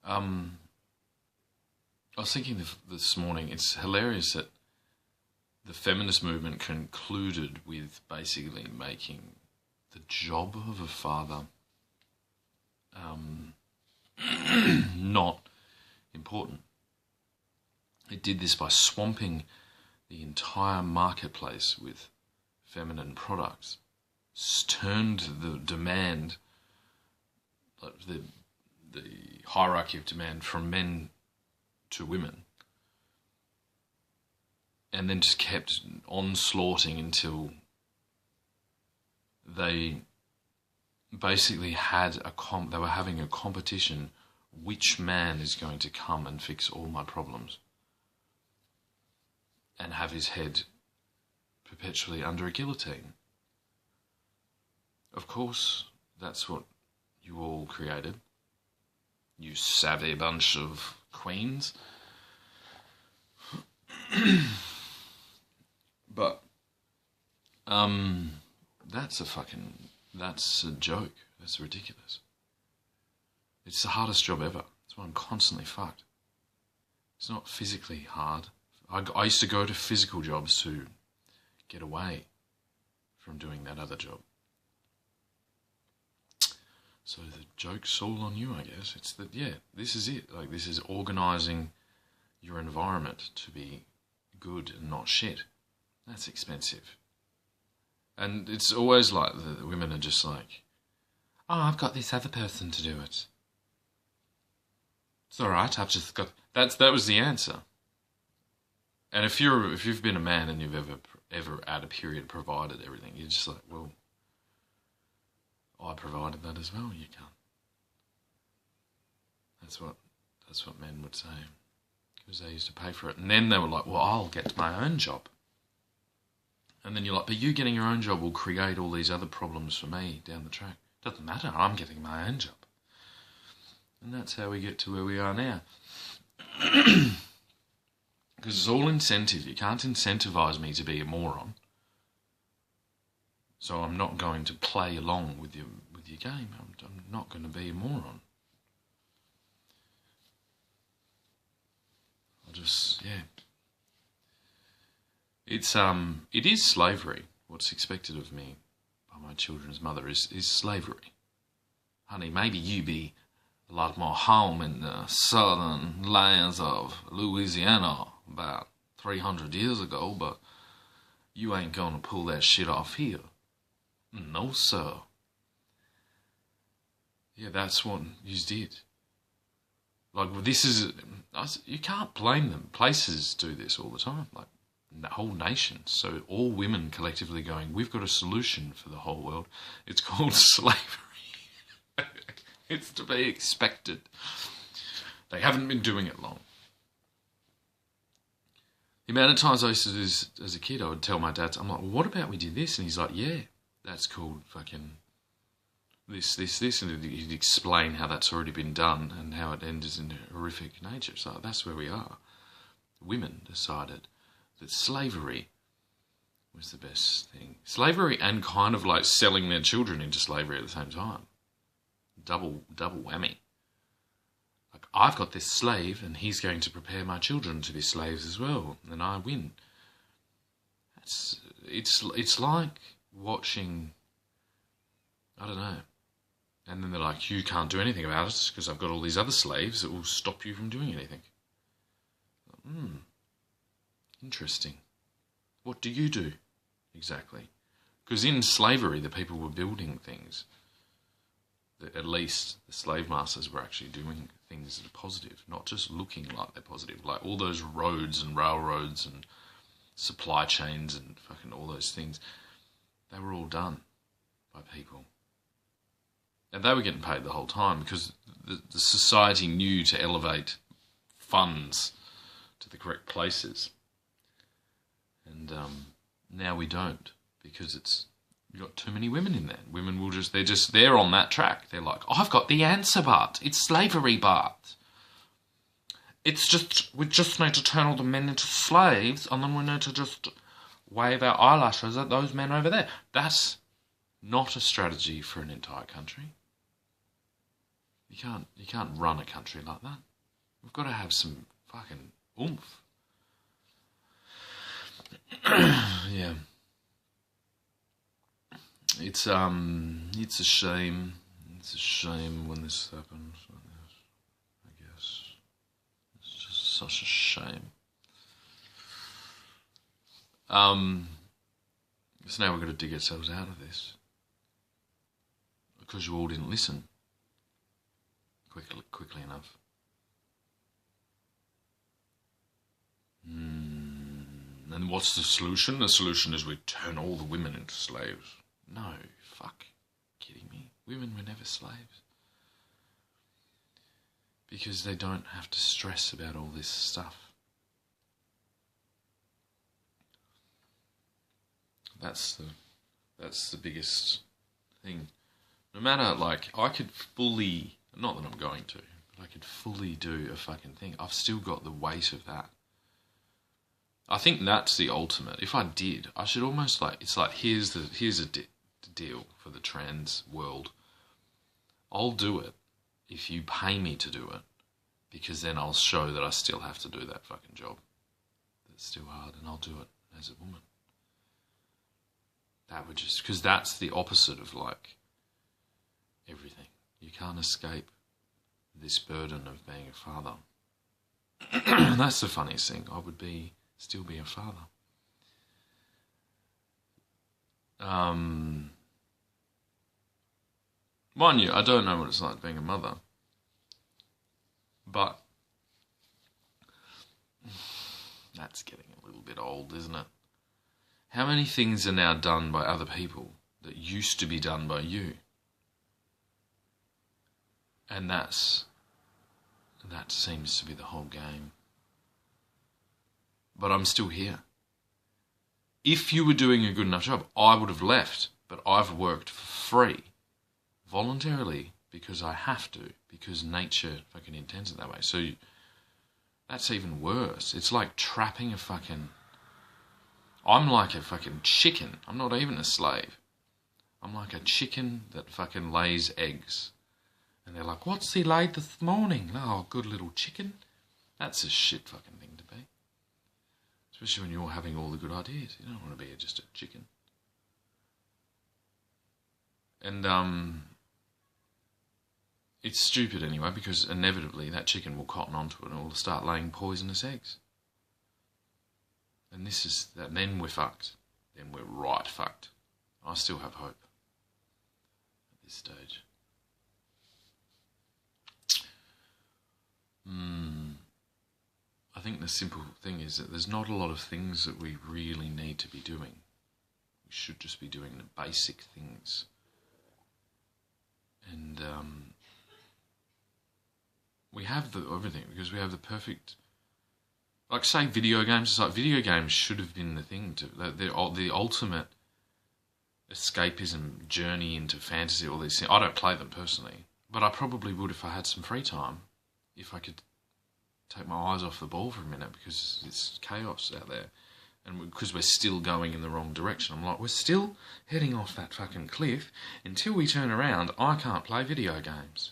I was thinking this morning, it's hilarious that the feminist movement concluded with basically making the job of a father not important. It did this by swamping the entire marketplace with feminine products, turned the demand, like the hierarchy of demand from men to women, and then just kept onslaughting until they basically they were having a competition. Which man is going to come and fix all my problems and have his head perpetually under a guillotine? Of course, that's what you all created, you savvy bunch of queens. But that's a joke. That's ridiculous. It's the hardest job ever. That's why I'm constantly fucked. It's not physically hard. I used to go to physical jobs to get away from doing that other job. So the joke's all on you, I guess. It's that, this is it. Like, this is organising your environment to be good and not shit. That's expensive. And it's always like the women are just like, oh, I've got this other person to do it. It's all right, I've just got... That was the answer. And if you've been a man and you've ever at a period provided everything, you're just like, well, I provided that as well. You can't. That's what men would say, because they used to pay for it. And then they were like, well, I'll get my own job. And then you're like, but you getting your own job will create all these other problems for me down the track. Doesn't matter, I'm getting my own job. And that's how we get to where we are now. Because it's all incentive. You can't incentivise me to be a moron. So I'm not going to play along with your game. I'm not going to be a moron. It is slavery. What's expected of me by my children's mother is slavery. Honey, maybe you be a lot more home in the southern lands of Louisiana about 300 years ago, but you ain't gonna pull that shit off here. No, sir. Yeah, that's what you did. Like, you can't blame them. Places do this all the time, like whole nations. So all women collectively going, we've got a solution for the whole world. It's called slavery. It's to be expected. They haven't been doing it long. The amount of times I used to do this as a kid, I would tell my dad, I'm like, well, what about we did this? And he's like, yeah, that's called fucking this. And he'd explain how that's already been done and how it ends in horrific nature. So that's where we are. Women decided that slavery was the best thing. Slavery and kind of like selling their children into slavery at the same time. Double whammy. Like, I've got this slave and he's going to prepare my children to be slaves as well, and I win. It's like watching, I don't know, and then they're like, you can't do anything about it because I've got all these other slaves that will stop you from doing anything. Interesting. What do you do exactly? Because in slavery, the people were building things. At least the slave masters were actually doing things that are positive, not just looking like they're positive. Like all those roads and railroads and supply chains and fucking all those things, they were all done by people. And they were getting paid the whole time because the society knew to elevate funds to the correct places. And now we don't, because you've got too many women in there. Women will they're on that track. They're like, I've got the answer, Bart. It's slavery, Bart. We just need to turn all the men into slaves, and then we need to just wave our eyelashes at those men over there. That's not a strategy for an entire country. You can't run a country like that. We've got to have some fucking oomph. Yeah. It's a shame. It's a shame when this happens. I guess it's just such a shame. So now we've got to dig ourselves out of this because you all didn't listen quickly enough. And what's the solution? The solution is we turn all the women into slaves. No, fuck. Kidding me? Women were never slaves. Because they don't have to stress about all this stuff. That's the biggest thing. No matter, like, I could fully, not that I'm going to, but I could fully do a fucking thing. I've still got the weight of that. I think that's the ultimate. If I did, I should almost like, it's like, here's a deal for the trans world. I'll do it if you pay me to do it, because then I'll show that I still have to do that fucking job. That's still hard, and I'll do it as a woman. That would just, because that's the opposite of like everything. You can't escape this burden of being a father. That's the funniest thing. I would still be a father. Mind you, I don't know what it's like being a mother, but that's getting a little bit old, isn't it? How many things are now done by other people that used to be done by you? And that seems to be the whole game. But I'm still here. If you were doing a good enough job, I would have left. But I've worked for free, voluntarily, because I have to, because nature fucking intends it that way. So that's even worse. It's like trapping a fucking... I'm like a fucking chicken. I'm not even a slave. I'm like a chicken that fucking lays eggs. And they're like, what's he laid this morning? Oh, good little chicken. That's a shit fucking thing to be. Especially when you're having all the good ideas. You don't want to be just a chicken. And it's stupid anyway, because inevitably that chicken will cotton onto it and it will start laying poisonous eggs. And then we're fucked. Then we're right fucked. I still have hope at this stage. I think the simple thing is that there's not a lot of things that we really need to be doing. We should just be doing the basic things. And we have everything, because we have the perfect... Like, say, video games. It's like video games should have been the thing the ultimate escapism journey into fantasy. All these things. I don't play them personally, but I probably would if I had some free time. If I could take my eyes off the ball for a minute, because it's chaos out there, and because we're still going in the wrong direction. I'm like, we're still heading off that fucking cliff. Until we turn around, I can't play video games.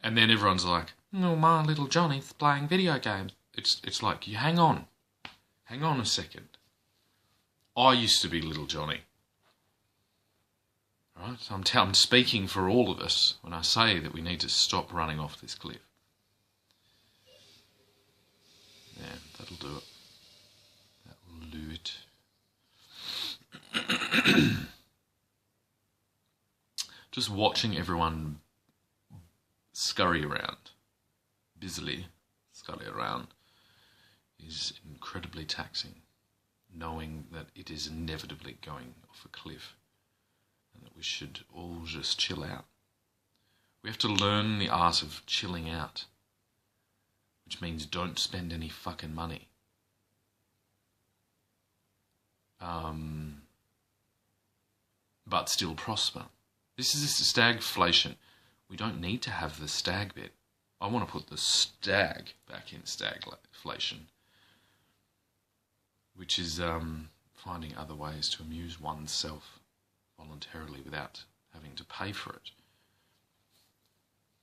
And then everyone's like, "No, my little Johnny's playing video games." It's like, you hang on a second. I used to be little Johnny. Right? So I'm speaking for all of us when I say that we need to stop running off this cliff. Yeah, that'll do it. That'll do it. Just watching everyone busily scurry around, is incredibly taxing, knowing that it is inevitably going off a cliff and that we should all just chill out. We have to learn the art of chilling out, which means don't spend any fucking money. But still prosper. This is stagflation. We don't need to have the stag bit. I want to put the stag back in stagflation, which is finding other ways to amuse oneself voluntarily without having to pay for it.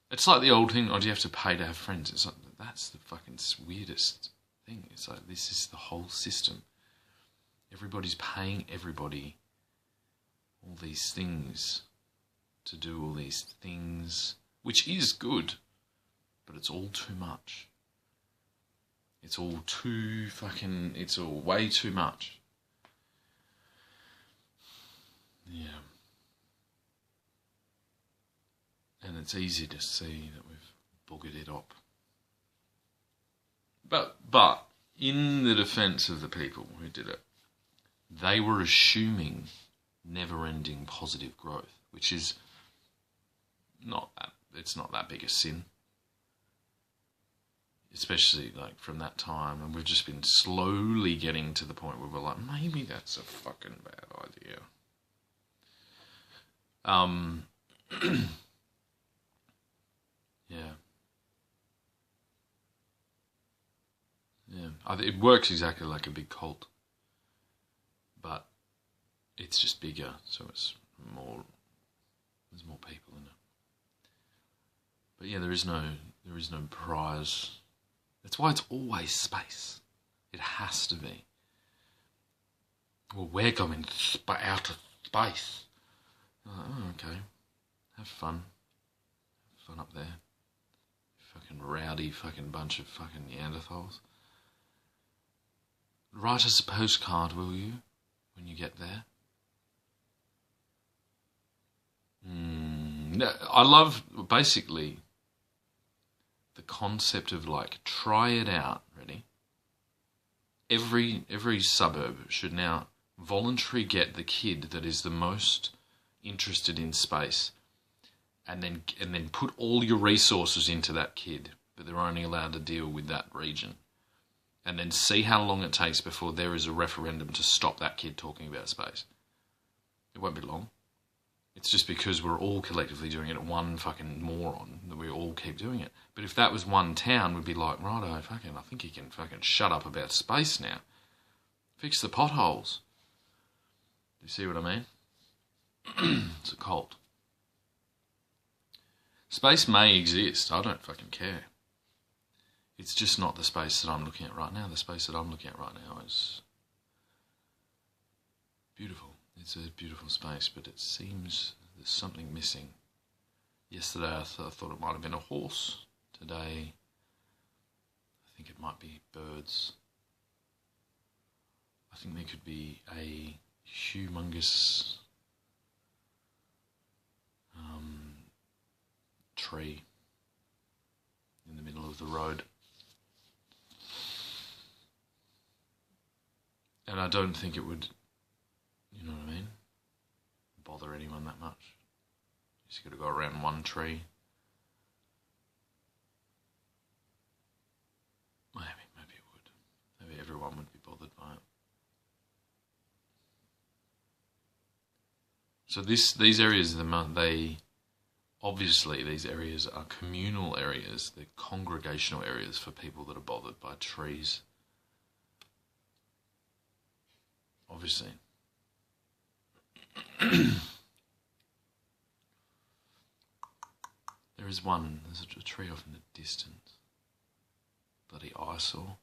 It's like the old thing, oh, do you have to pay to have friends? It's like, that's the fucking weirdest thing. It's like, this is the whole system. Everybody's paying everybody all these things to do all these things, which is good, but it's all too much. It's all too fucking, it's all way too much. Yeah. And it's easy to see that we've buggered it up. But in the defence of the people who did it, they were assuming never-ending positive growth, which is not that, it's not that big a sin. Especially like from that time, and we've just been slowly getting to the point where we're like, maybe that's a fucking bad idea. Yeah. Yeah. It works exactly like a big cult, but it's just bigger, so it's more. There's more people in it. But yeah, there is no prize. That's why it's always space. It has to be. Well, we're going out of space. Oh, okay. Have fun. Have fun up there. Fucking rowdy fucking bunch of fucking Neanderthals. Write us a postcard, will you, when you get there? No, I love, basically, the concept of like, try it out, ready? Every suburb should now voluntarily get the kid that is the most interested in space, and then put all your resources into that kid, but they're only allowed to deal with that region. And then see how long it takes before there is a referendum to stop that kid talking about space. It won't be long. It's just because we're all collectively doing it, one fucking moron, that we all keep doing it. But if that was one town, we'd be like, righto, fucking, I think you can fucking shut up about space now. Fix the potholes. Do you see what I mean? It's a cult. Space may exist, I don't fucking care. It's just not the space that I'm looking at right now. The space that I'm looking at right now is beautiful. It's a beautiful space, but it seems there's something missing. Yesterday I thought it might have been a horse. Today I think it might be birds. I think there could be a humongous tree in the middle of the road. And I don't think it would, you know what I mean, bother anyone that much. You just got to go around one tree. Maybe it would. Maybe everyone would be bothered by it. So these areas, obviously these areas are communal areas. They're congregational areas for people that are bothered by trees. Obviously. There's a tree off in the distance. Bloody eyesore.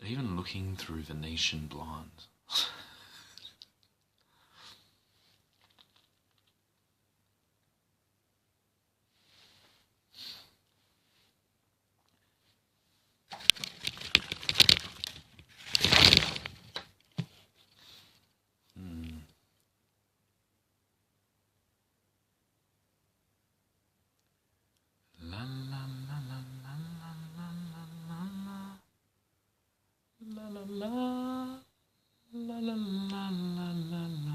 Even looking through Venetian blinds. La la la la la la la la la.